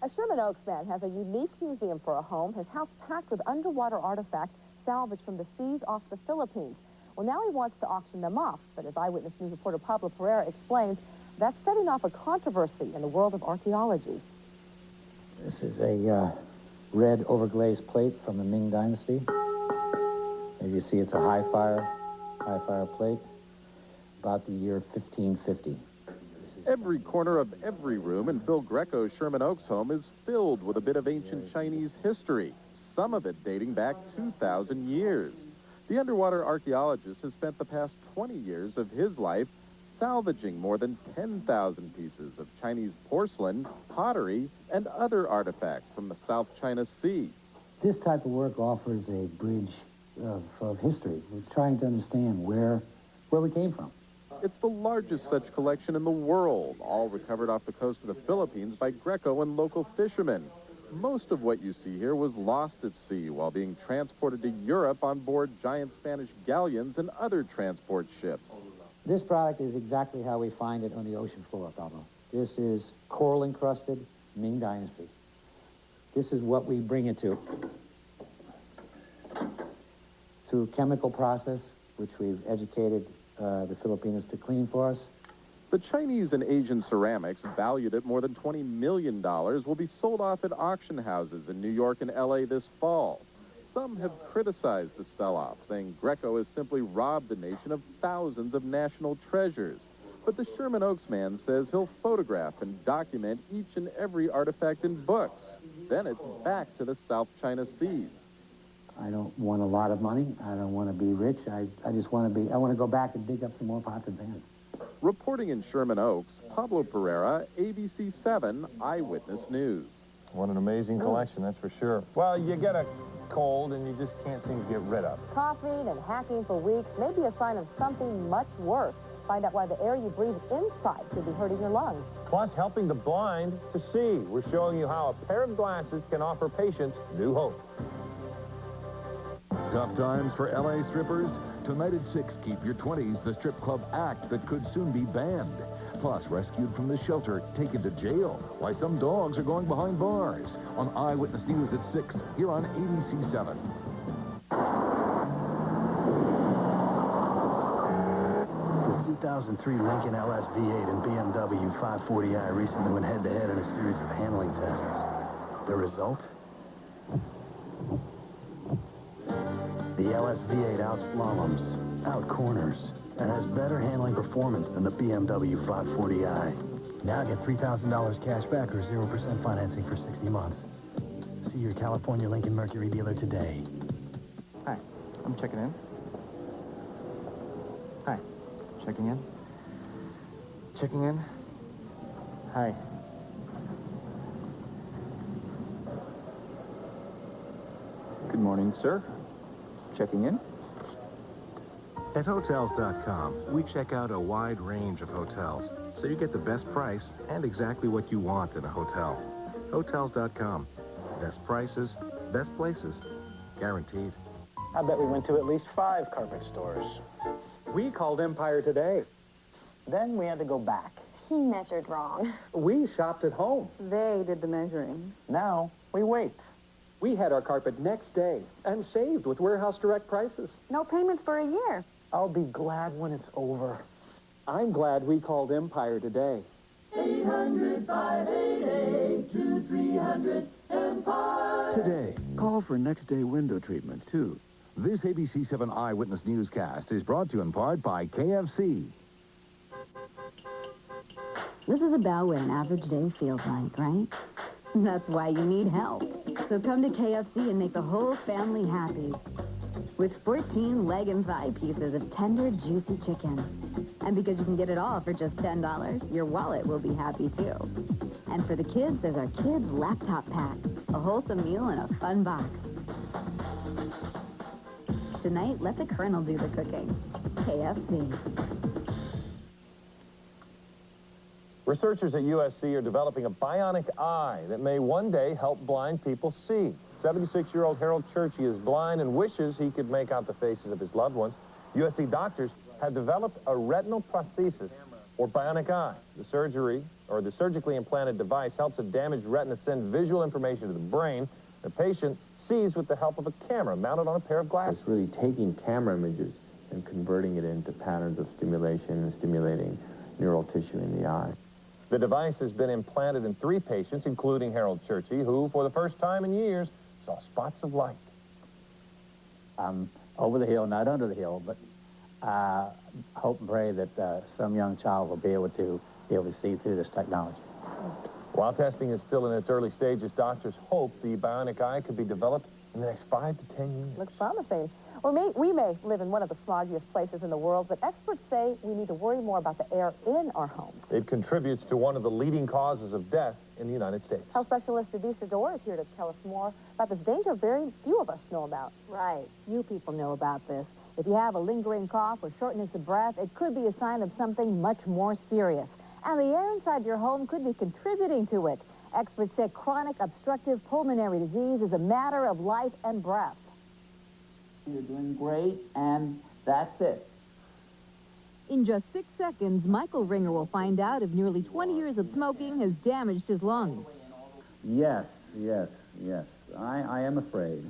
A Sherman Oaks man has a unique museum for a home, his house packed with underwater artifacts salvaged from the seas off the Philippines. Well, now he wants to auction them off, but as Eyewitness News reporter Pablo Pereira explains, that's setting off a controversy in the world of archaeology. This is a red overglazed plate from the Ming Dynasty. As you see, it's a high fire plate, about the year 1550. Every corner of every room in Phil Greco's Sherman Oaks home is filled with a bit of ancient Chinese history, some of it dating back 2,000 years. The underwater archaeologist has spent the past 20 years of his life salvaging more than 10,000 pieces of Chinese porcelain, pottery, and other artifacts from the South China Sea. This type of work offers a bridge of history. We're trying to understand where we came from. It's the largest such collection in the world, all recovered off the coast of the Philippines by Greco and local fishermen. Most of what you see here was lost at sea while being transported to Europe on board giant Spanish galleons and other transport ships. This product is exactly how we find it on the ocean floor, Pablo. This is coral-encrusted Ming Dynasty. This is what we bring it to. Through chemical process, which we've educated the Filipinos to clean for us. The Chinese and Asian ceramics, valued at more than $20 million, will be sold off at auction houses in New York and L.A. this fall. Some have criticized the sell-off, saying Greco has simply robbed the nation of thousands of national treasures. But the Sherman Oaks man says he'll photograph and document each and every artifact in books. Then it's back to the South China Seas. I don't want a lot of money. I don't want to be rich. I just want to go back and dig up some more pots and pans. Reporting in Sherman Oaks, Pablo Pereira, ABC 7 Eyewitness News. What an amazing collection, that's for sure. Well, you get a cold and you just can't seem to get rid of. Coughing and hacking for weeks may be a sign of something much worse. Find out why the air you breathe inside could be hurting your lungs. Plus, helping the blind to see. We're showing you how a pair of glasses can offer patients new hope. Tough times for L.A. strippers? Tonight at 6, keep your 20s, the strip club act that could soon be banned. Plus, rescued from the shelter, taken to jail. Why some dogs are going behind bars. On Eyewitness News at 6, here on ABC 7. The 2003 Lincoln LS V8 and BMW 540i recently went head-to-head in a series of handling tests. The result? The LS V8 out-slaloms, out-corners, and has better handling performance than the BMW 540i. Now get $3,000 cash back or 0% financing for 60 months. See your California Lincoln Mercury dealer today. Hi, I'm checking in. Hi, checking in. Checking in. Hi. Good morning, sir. Checking in. At Hotels.com, we check out a wide range of hotels, so you get the best price and exactly what you want in a hotel. Hotels.com. Best prices, best places, guaranteed. I bet we went to at least 5 carpet stores. We called Empire today. Then we had to go back. He measured wrong. We shopped at home. They did the measuring. Now we wait. We had our carpet next day and saved with Warehouse Direct prices. No payments for a year. I'll be glad when it's over. I'm glad we called Empire today. 800-588-2300 Today, call for next-day window treatment, too. This ABC 7 Eyewitness Newscast is brought to you in part by KFC. This is about what an average day feels like, right? That's why you need help. So come to KFC and make the whole family happy. With 14 leg and thigh pieces of tender, juicy chicken. And because you can get it all for just $10, your wallet will be happy too. And for the kids, there's our Kids Laptop Pack. A wholesome meal in a fun box. Tonight, let the Colonel do the cooking. KFC. Researchers at USC are developing a bionic eye that may one day help blind people see. 76-year-old Harold Churchy is blind and wishes he could make out the faces of his loved ones. USC doctors have developed a retinal prosthesis, or bionic eye. The surgery or the surgically implanted device helps a damaged retina send visual information to the brain. The patient sees with the help of a camera mounted on a pair of glasses. It's really taking camera images and converting it into patterns of stimulation and stimulating neural tissue in the eye. The device has been implanted in 3 patients, including Harold Churchy, who, for the first time in years, saw spots of light. I'm over the hill, not under the hill, but I hope and pray that some young child will be able to see through this technology. While testing is still in its early stages, doctors hope the bionic eye could be developed in the next 5 to 10 years. Looks promising. Well, we may live in one of the smoggiest places in the world, but experts say we need to worry more about the air in our homes. It contributes to one of the leading causes of death in the United States. Health specialist A.B.C. is here to tell us more about this danger very few of us know about. Right. You people know about this. If you have a lingering cough or shortness of breath, it could be a sign of something much more serious. And the air inside your home could be contributing to it. Experts say chronic obstructive pulmonary disease is a matter of life and breath. You're doing great, and that's it. In just 6 seconds, Michael Ringer will find out if nearly 20 years of smoking has damaged his lungs. Yes. I am afraid.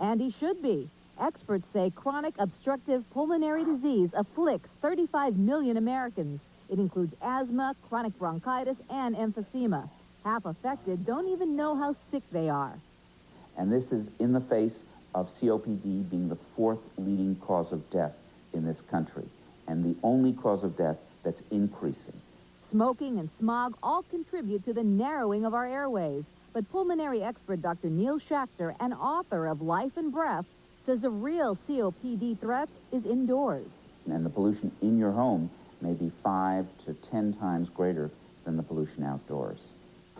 And he should be. Experts say chronic obstructive pulmonary disease afflicts 35 million Americans. It includes asthma, chronic bronchitis, and emphysema. Half affected don't even know how sick they are. And this is in the face of COPD being the 4th leading cause of death in this country, and the only cause of death that's increasing. Smoking and smog all contribute to the narrowing of our airways, but pulmonary expert Dr. Neil Schachter, an author of Life and Breath, says the real COPD threat is indoors. And the pollution in your home may be 5 to 10 times greater than the pollution outdoors.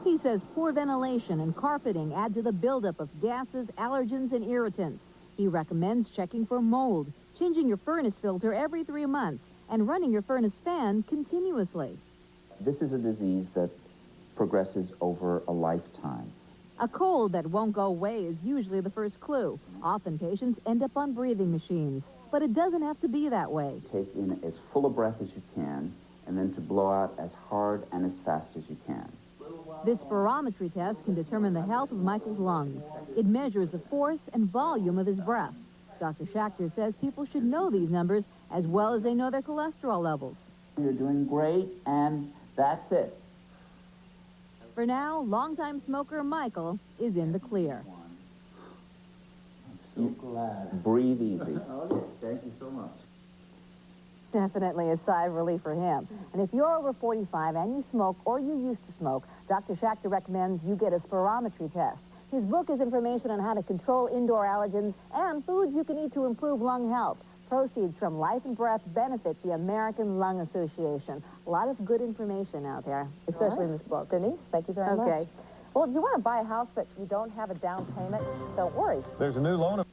He says poor ventilation and carpeting add to the buildup of gases, allergens, and irritants. He recommends checking for mold, changing your furnace filter every 3 months, and running your furnace fan continuously. This is a disease that progresses over a lifetime. A cold that won't go away is usually the first clue. Often patients end up on breathing machines, but it doesn't have to be that way. Take in as full a breath as you can, and then to blow out as hard and as fast as you can. This spirometry test can determine the health of Michael's lungs. It measures the force and volume of his breath. Dr. Schachter says people should know these numbers as well as they know their cholesterol levels. You're doing great, and that's it. For now, longtime smoker Michael is in the clear. I'm so glad. Breathe easy. Okay, thank you so much. Definitely a sigh of relief for him. And if you're over 45 and you smoke or you used to smoke, Dr. Schachter recommends you get a spirometry test. His book is information on how to control indoor allergens and foods you can eat to improve lung health. Proceeds from Life and Breath benefit the American Lung Association. A lot of good information out there, especially in this book. Denise, thank you very much. Okay. Well, do you want to buy a house but you don't have a down payment? Don't worry. There's a new loan.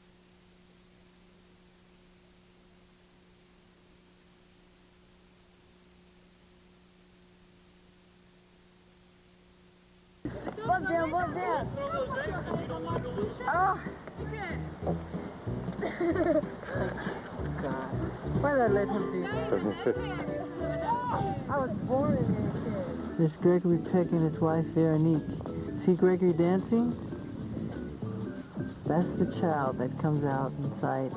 Look down. Oh. God. Why did I let him do that? I was born in this. This Gregory Peck and his wife Veronique. See Gregory dancing? That's the child that comes out inside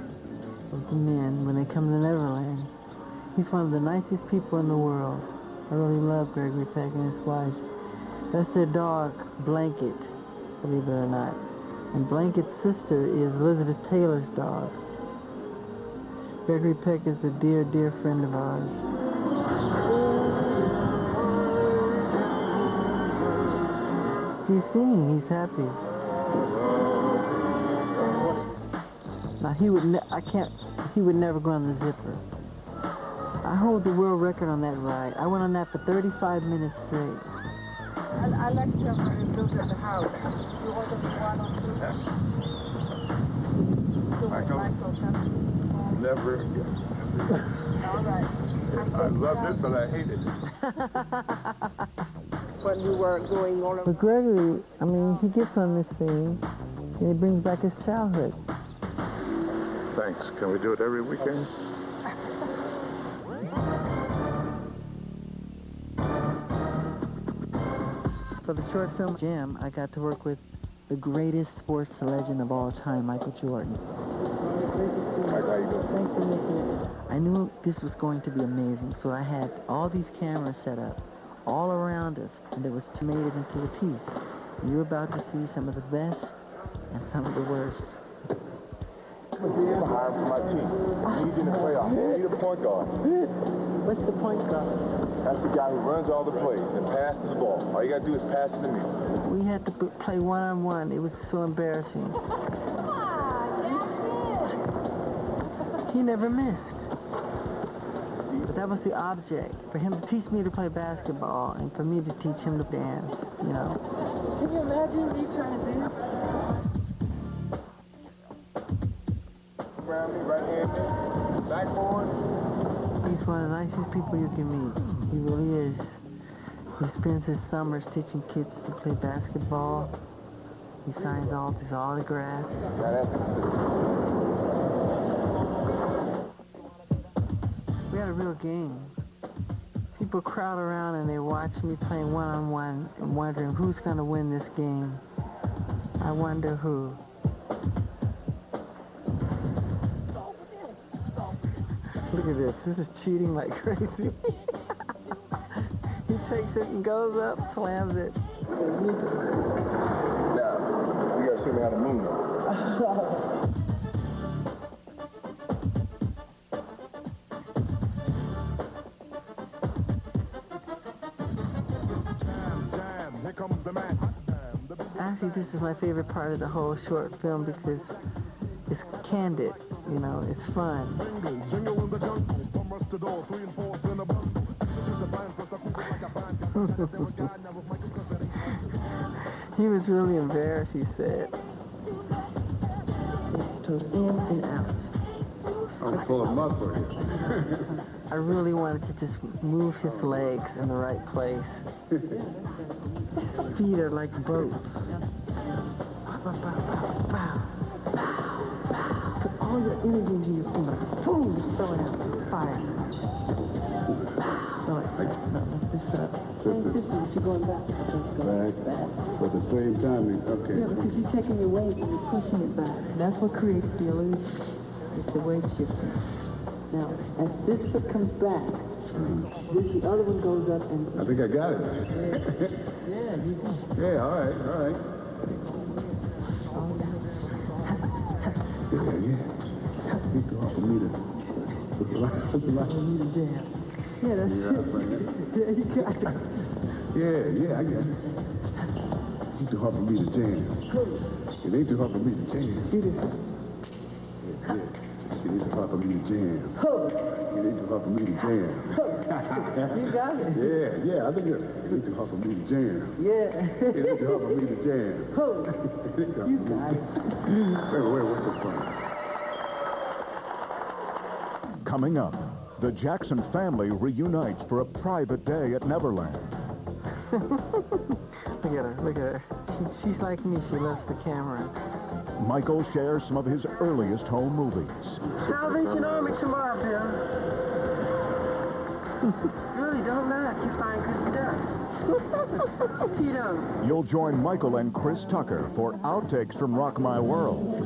of the men when they come to Neverland. He's one of the nicest people in the world. I really love Gregory Peck and his wife. That's their dog, Blanket, believe it or not. And Blanket's sister is Elizabeth Taylor's dog. Gregory Peck is a dear, dear friend of ours. He's singing, he's happy. Now he would never go on the zipper. I hold the world record on that ride. I went on that for 35 minutes straight. I like to have my built at the house. You want to go out on the Michael, never again. All right. I love this, but I hate it. When you were going all over. But Gregory, I mean, he gets on this thing, and it brings back his childhood. Thanks. Can we do it every weekend? For the short film Jim, I got to work with the greatest sports legend of all time, Michael Jordan. Mike, how you doing? Thanks for making it. I knew this was going to be amazing, so I had all these cameras set up all around us, and it was made it into a piece. You're about to see some of the best and some of the worst. I'm hiring for my team. I need you in the playoffs. I need a point guard. What's the point guard? That's the guy who runs all the plays and passes the ball. All you got to do is pass it to me. We had to play one-on-one. It was so embarrassing. He never missed. But that was the object, for him to teach me to play basketball and for me to teach him to dance, you know. Can you imagine me trying to dance? Around me, right hand, backboard. He's one of the nicest people you can meet. He really is. He spends his summers teaching kids to play basketball. He signs all his autographs. We had a real game. People crowd around and they watch me playing one-on-one and wondering who's going to win this game. I wonder who. Look at this. This is cheating like crazy. He takes it and goes up, slams it. Now, you got to show me how to move. Actually, this is my favorite part of the whole short film because it's candid, you know, it's fun. He was really embarrassed, he said. Toes in and out. I'm full of muscle here. I really wanted to just move his legs in the right place. His feet are like boats. Put all your energy into your feet. Boom, just throw it out. Fire. Throw it. No, lift this up. Same system, if you're going back. Back. But at the same time, okay. Yeah, because you're taking your weight and you're pushing it back. That's what creates the illusion. It's the weight shifting. Now, as this foot comes back, the other one goes up and... I think I got it. Yeah, you can. Yeah, all right, all right. Yeah. It's hard for me to... Yeah, that's it. Yeah, you got it. Yeah, I got it. It's too hard for me to jam. It ain't too hard for me to jam. Get it. Yeah. It ain't too hard for me to jam. It ain't too hard for me to jam. You got it. Yeah, I think it ain't too hard for me to jam. Yeah. It ain't too hard for me to jam. You got it. Wait, what's so funny? Coming up, the Jackson family reunites for a private day at Neverland. Look at her. She's like me. She loves the camera. Michael shares some of his earliest home movies. Salvation Army tomorrow, Bill. Really, don't laugh. You find good stuff. Tito. You'll join Michael and Chris Tucker for outtakes from Rock My World.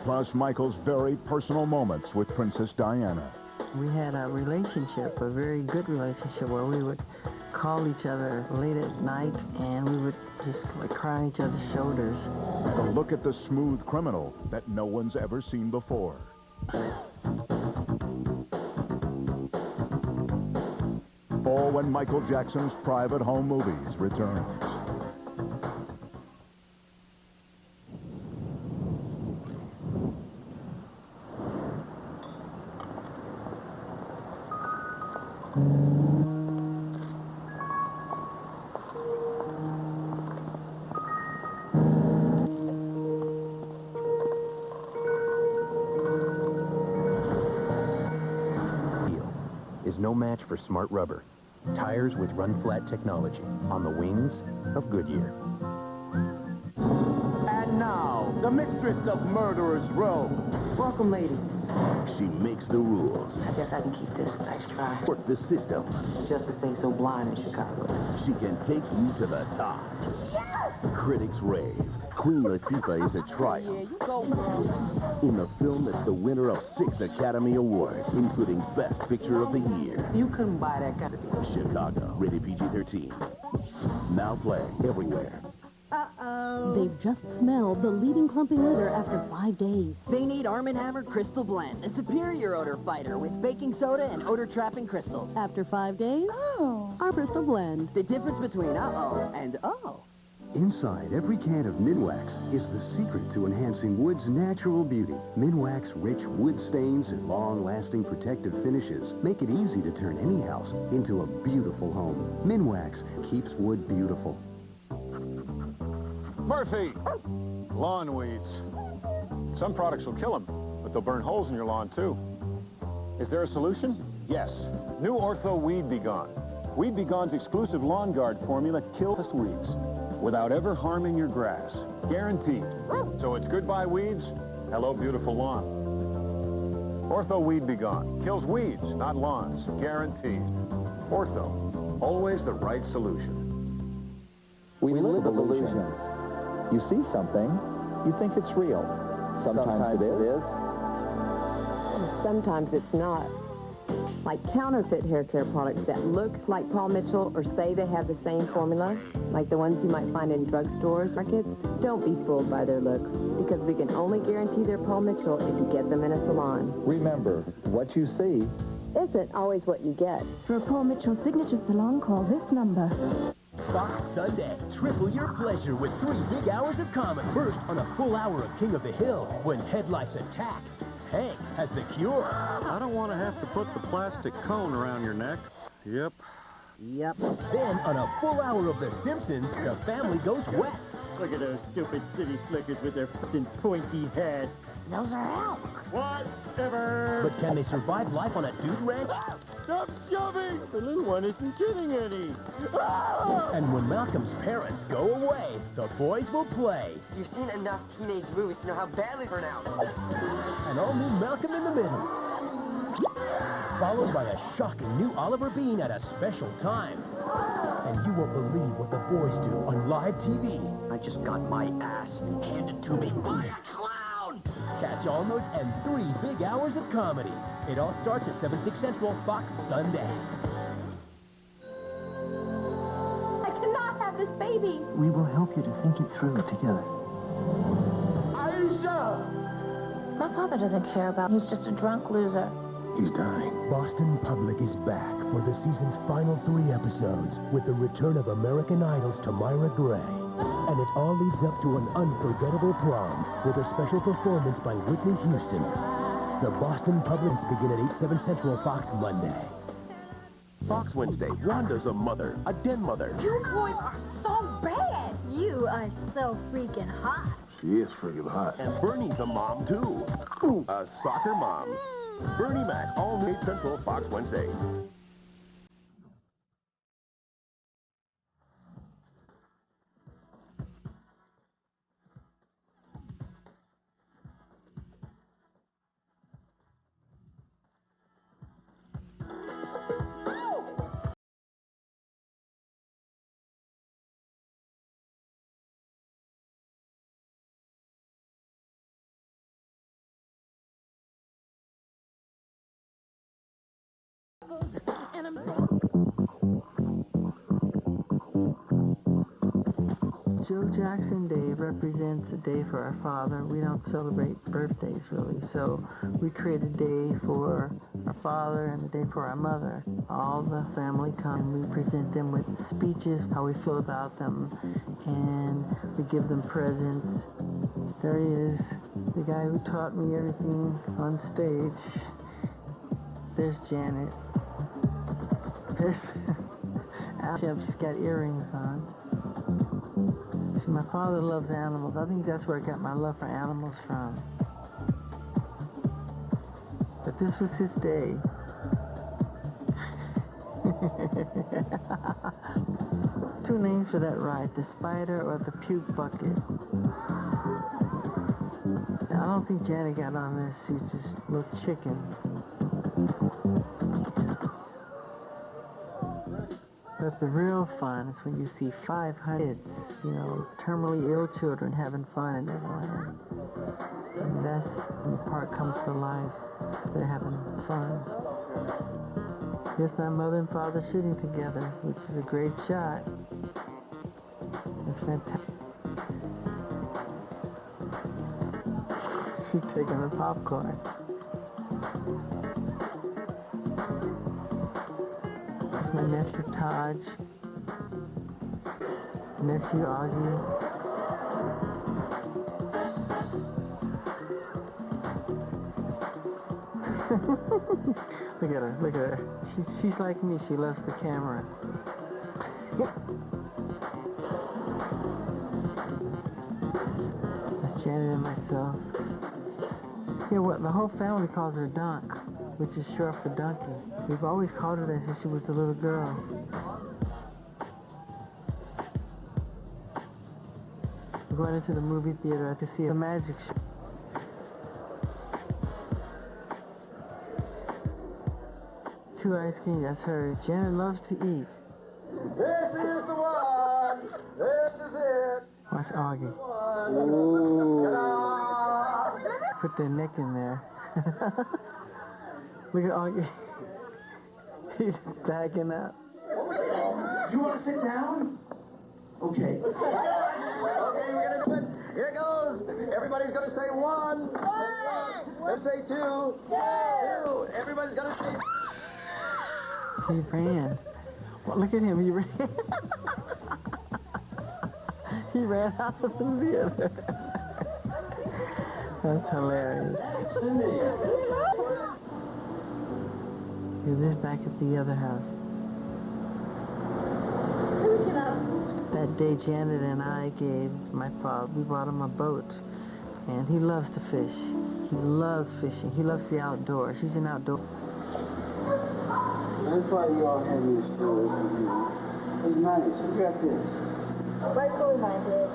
Plus Michael's very personal moments with Princess Diana. We had a relationship, a very good relationship, where we would call each other late at night and we would just like cry on each other's shoulders. A look at the smooth criminal that no one's ever seen before. For when Michael Jackson's private home movies returns. Is no match for smart rubber. Tires with run-flat technology on the wings of Goodyear. And now, the the mistress of Murderers Row. Welcome, ladies. She makes the rules. I guess I can keep this nice try. Work the system. Just to stay so blind in Chicago. She can take you to the top. Yes! Critics rave. Queen Latifah is a triumph. Yeah, you go, girl. In the film that's the winner of 6 Academy Awards, including Best Picture of the Year. You couldn't buy that kind of thing. Chicago, rated PG-13. Now playing everywhere. Uh-oh. They've just smelled the leading clumping litter after 5 days. They need Arm & Hammer Crystal Blend, a superior odor fighter with baking soda and odor-trapping crystals. After 5 days, our Crystal Blend. The difference between uh-oh and oh. Inside every can of Minwax is the secret to enhancing wood's natural beauty. Minwax rich wood stains and long-lasting protective finishes make it easy to turn any house into a beautiful home. Minwax keeps wood beautiful. Murphy! Lawn weeds. Some products will kill them, but they'll burn holes in your lawn, too. Is there a solution? Yes. New Ortho Weed Be Gone. Weed Be Gone's exclusive Lawn Guard formula kills weeds without ever harming your grass. Guaranteed. So it's goodbye weeds, hello beautiful lawn. Ortho Weed Be Gone. Kills weeds, not lawns. Guaranteed. Ortho. Always the right solution. We live illusions. You see something, you think it's real. Sometimes it is. Sometimes it's not. Like counterfeit hair care products that look like Paul Mitchell or say they have the same formula, like the ones you might find in drugstores, markets. Don't be fooled by their looks, because we can only guarantee they're Paul Mitchell if you get them in a salon. Remember, what you see isn't always what you get. For a Paul Mitchell signature salon, call this number. Fox Sunday. Triple your pleasure with 3 big hours of comedy. First, on a full hour of King of the Hill, when head lice attack, Hank has the cure. I don't want to have to put the plastic cone around your neck. Yep. Yep. Then, on a full hour of The Simpsons, the family goes west. Look at those stupid city slickers with their f***ing pointy heads. Those are elk. Whatever. But can they survive life on a dude ranch? Stop shoving! The little one isn't getting any. And when Malcolm's parents go away, the boys will play. You've seen enough teenage movies to know how badly turn out. An all-new Malcolm in the Middle. Followed by a shocking new Oliver Bean at a special time. And you won't believe what the boys do on live TV. I just got my ass handed to me by a clown! Catch all those and 3 big hours of comedy. It all starts at 7/6 Central, Fox Sunday. I cannot have this baby. We will help you to think it through together. Aisha! My father doesn't care about me. He's just a drunk loser. He's dying. Boston Public is back for the season's final 3 episodes with the return of American Idol's Tamira Gray. And it all leads up to an unforgettable prom with a special performance by Whitney Houston. The Boston Publics begin at 8/7 Central, Fox Monday. Fox Wednesday. Wanda's a mother, a den mother. You boys are so bad. You are so freaking hot. She is freaking hot. And Bernie's a mom, too. A soccer mom. Bernie Mac, all 8 Central, Fox Wednesday. And I'm... Joe Jackson Day represents a day for our father. We don't celebrate birthdays, really, so we create a day for our father and a day for our mother. All the family come. We present them with speeches, how we feel about them, and we give them presents. There he is, the guy who taught me everything on stage. There's Janet. There's she's got earrings on. See, my father loves animals. I think that's where I got my love for animals from. But this was his day. 2 names for that ride, the spider or the puke bucket. I don't think Janet got on this. She's just a little chicken. But the real fun is when you see 500, you know, terminally ill children having fun in Neverland. And that's when the park comes to life. They're having fun. Here's my mother and father shooting together, which is a great shot. It's fantastic. She's taking her popcorn. That's my nephew Taj, nephew Augie. Look at her, look at her. She's like me, she loves the camera. That's Janet and myself. Yeah, what the whole family calls her Dunk, which is short for donkey. We've always called her that since she was a little girl. We're going into the movie theater to see a magic show. Two ice cream, that's her. Janet loves to eat. This is the one. This is it. Watch Augie. Put their neck in there. Look at Augie. He's backing up. Do you want to sit down? Okay. Okay, we're going to do it. Here it goes. Everybody's going to say one. Let's say two. Two. Everybody's going to say... He ran. Well, look at him. He ran. He ran out of the theater. That's hilarious. He lives back at the other house. That day, Janet and I gave my father, we bought him a boat. And he loves to fish. He loves fishing. He loves the outdoors. He's an outdoor. That's why you all have your story. It's nice. Who got this? Right behind it.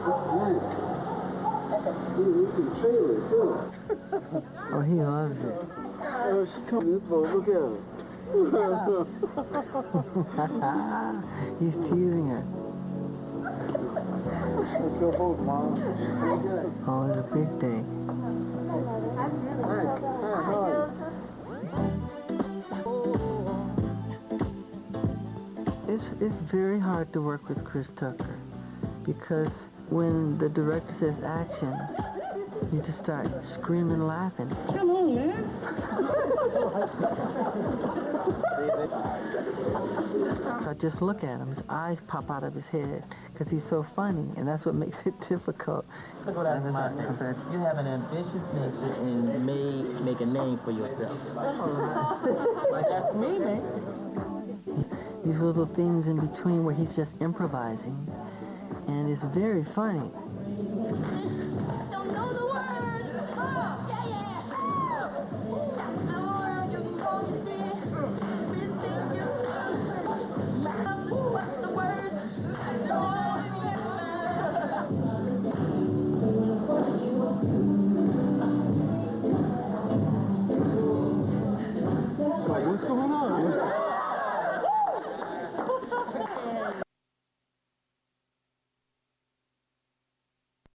What's that? You can trail it, too. Oh, he loves it. Oh, she coming this boat. Look at her. He's teasing her. Let's go boat, Mom. Oh, it's a big day. It's very hard to work with Chris Tucker because when the director says action, you just start screaming, laughing. Come on, man. I just look at him. His eyes pop out of his head because he's so funny, and that's what makes it difficult. Look what I my confession. You have an ambitious nature and may make a name for yourself. Like that's me, man. These little things in between where he's just improvising, and it's very funny.